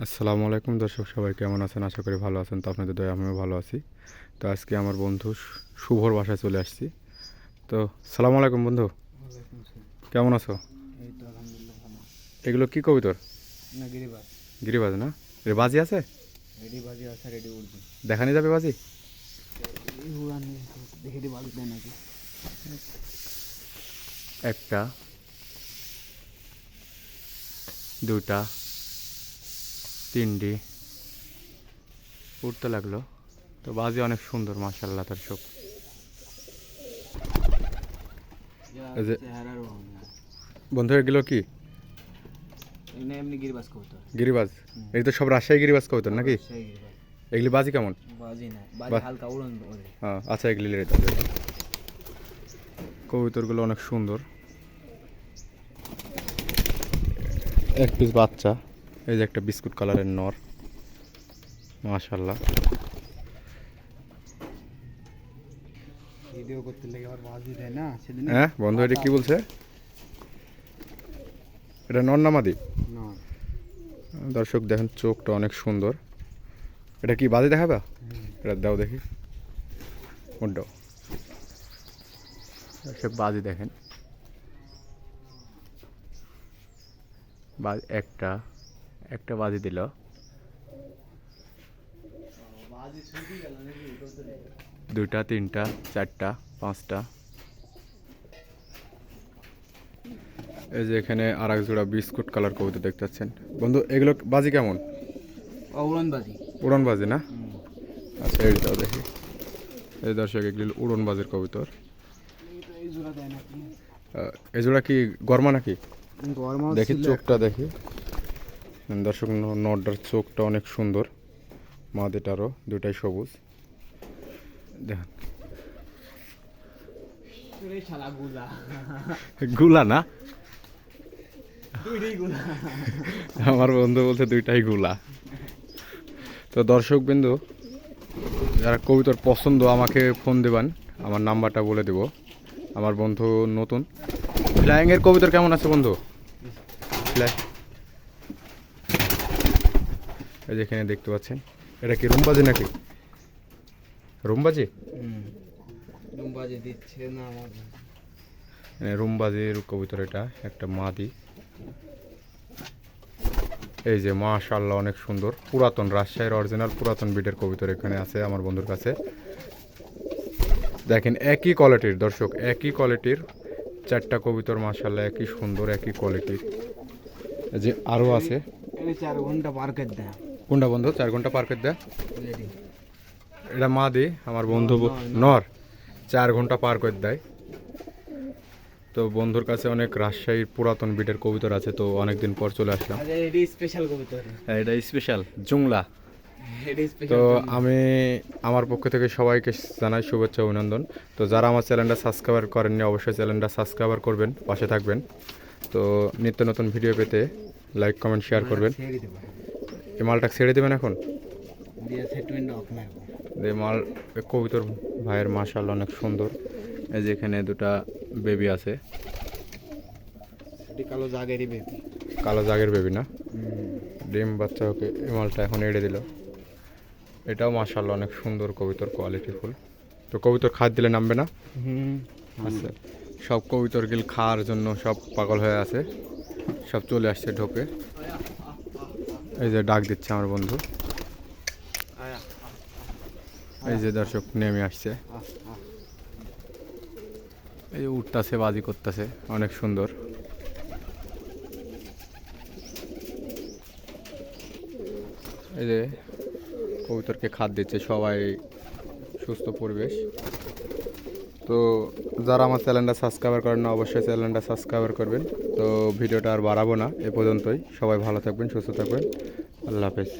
আসসালামু আলাইকুম দর্শক, সবাই কেমন আছেন? আশা করি ভালো আছেন। তো আপনাদের দয়া আমিও ভালো আছি। তো আজকে আমার বন্ধু শুভর বাসায় চলে আসছি। তো সালামু আলাইকুম বন্ধু, ওয়ালাইকুম আসসালাম। কেমন আছো? এই তো আলহামদুলিল্লাহ ভালো। এগুলো কি কবিতর? না গিরিবাজ। গিরিবাজ না? এর বাজি আছে? রেডি বাজি আছে, রেডি উড়বে। দেখানি যাবে বাজি? এই উড়ান দেখে দি বাজি দেয় নাকি? একটা, দুটা, তিনটি উঠতে লাগলো। তো বাজি অনেক সুন্দর, মাশাআল্লাহ দর্শক। এই যে চেহারার বন্ধু, এগুলো কি এনে এমনি গিরিবাজ কবুতর। গিরিবাজ? এই তো সব রাজশাহী গিরিবাজ কবিতর নাকি? সেই গিরিবাজ। এগুলি বাজি কেমন? বাজি না, বাজি বাহ। হালকা উড়ন ওরে। হ্যাঁ আচ্ছা, এগুলি রেট কবুতরগুলো অনেক সুন্দর। এক পিস বাচ্চা। এই যে একটা বিস্কুট কালারের নর, মাশাআল্লাহ। ভিডিও করতে লাগে আবার বাজি দেয় না সেদিন। হ্যাঁ বন্ধু, এটা কি বলছে? এটা নর না মাদি? না। দর্শক দেখেন, চোখটা অনেক সুন্দর। এটা কি বাজি দেখাবা? এটা দাও দেখি, ওটাও সে বাজি দেখেন। একটা একটা বাজি দিল, বাজি ছুটি গেল নাকি কবুতরে? দুইটা, তিনটা, চারটা, পাঁচটা। এই যে এখানে আর এক জোড়া বিস্কুট কালার কবুতর দেখতে পাচ্ছেন বন্ধু। এগুলো বাজি কেমন? উড়ন বাজি। উড়ন বাজি না? আচ্ছা, এইটাও দেখি। এই দর্শক, এগুলি উড়ন বাজির কবুতর। এই জোড়া দেয় নাকি? এই জোড়া কি গরমা নাকি? গরমা দেখি চোখটা দেখি। দর্শক, নটটার চোখটা অনেক সুন্দর, মাদিটারও দুটাই সবুজ। দেখেন, শালা গুলা। গুলা না? দুইটাই গুলা। আমার বন্ধু বলছে দুইটাই গুলা। তো দর্শক বিন্দু, যারা কবুতর পছন্দ আমাকে ফোন দেবেন, আমার নাম্বারটা বলে দেব। আমার বন্ধু নতুন। ফ্লাইংয়ের কবুতর কেমন আছে বন্ধু? এই যেখানে দেখতে পাচ্ছেন, এটা কি রুমবাজি নাকি? রুমবাজি? বাজি দিচ্ছে না আমার। রুমবাজির কবুতর, এটা একটা মাদি। এই যে মাশাআল্লাহ, অনেক সুন্দর, পুরাতন রাজশাহীর অরিজিনাল পুরাতন বিটের কবুতর এখানে আছে আমার বন্ধুর কাছে। দেখেন একই কোয়ালিটির দর্শক, একই কোয়ালিটির চারটা কবুতর, মাশাআল্লাহ একই সুন্দর, একই কোয়ালিটির। এই যে আরও আছে। 4 ঘন্টা পার করে দেয়। কোনটা বন্ধু 4 ঘন্টা পার করে দেয়? রেডি। এটা মাদি, আমার বন্ধু নর 4 ঘন্টা পার করে দেয়। তো বন্ধুর কাছে অনেক রাজশাহীর পুরাতন বিটের কবুতর আছে, তো অনেকদিন পর চলে আসলাম। এডি স্পেশাল কবুতর। হ্যাঁ, এটা স্পেশাল জুংলা। এডি তো স্পেশাল। আমি আমার পক্ষ থেকে সবাইকে জানাই শুভেচ্ছা, অভিনন্দন। তো যারা আমার চ্যানেলটা সাবস্ক্রাইব করেননি, অবশ্যই চ্যানেলটা সাবস্ক্রাইব করবেন, পাশে থাকবেন। তো নিত্য নতুন ভিডিও পেতে লাইক কমেন্ট শেয়ার করবেন। ছেড়ে দেব। এই মালটা ছেড়ে দেবেন এখন। দিয়ে সেটমেন্ট অফ না। এই মাল কবিতর ভাইয়ের মাশাআল্লাহ অনেক সুন্দর। এই যে এখানে দুটা বেবি আছে। এটি কালো জাগেরই বেবি। কালো জাগের বেবি না? ডিম বাচ্চা ওকে। এই মালটা এখন এড়ে দিল। এটাও মাশাআল্লাহ অনেক সুন্দর কবিতর, কোয়ালিটিফুল। তো কবিতর খাদ দিলে নামবে না? আচ্ছা, সব কবিতর গিল খাওয়ার জন্য সব পাগল হয়ে আছে, সব চলে আসছে ঢোকে। এই যে ডাক দিচ্ছে আমার বন্ধু। এই যে দর্শক নেমে আসছে, এই যে উঠতেছে, বাজি করতেছে, অনেক সুন্দর। এই যে কবুতরকে খাদ দিচ্ছে সবাই, সুস্থ পরিবেশ। তো যারা আমার চ্যানেলটা সাবস্ক্রাইব করেন না, অবশ্যই চ্যানেলটা সাবস্ক্রাইব করবেন। তো ভিডিওটা আর বাড়াবো না, এ পর্যন্তই। সবাই ভালো থাকবেন, সুস্থ থাকবেন। আল্লাহ হাফেজ।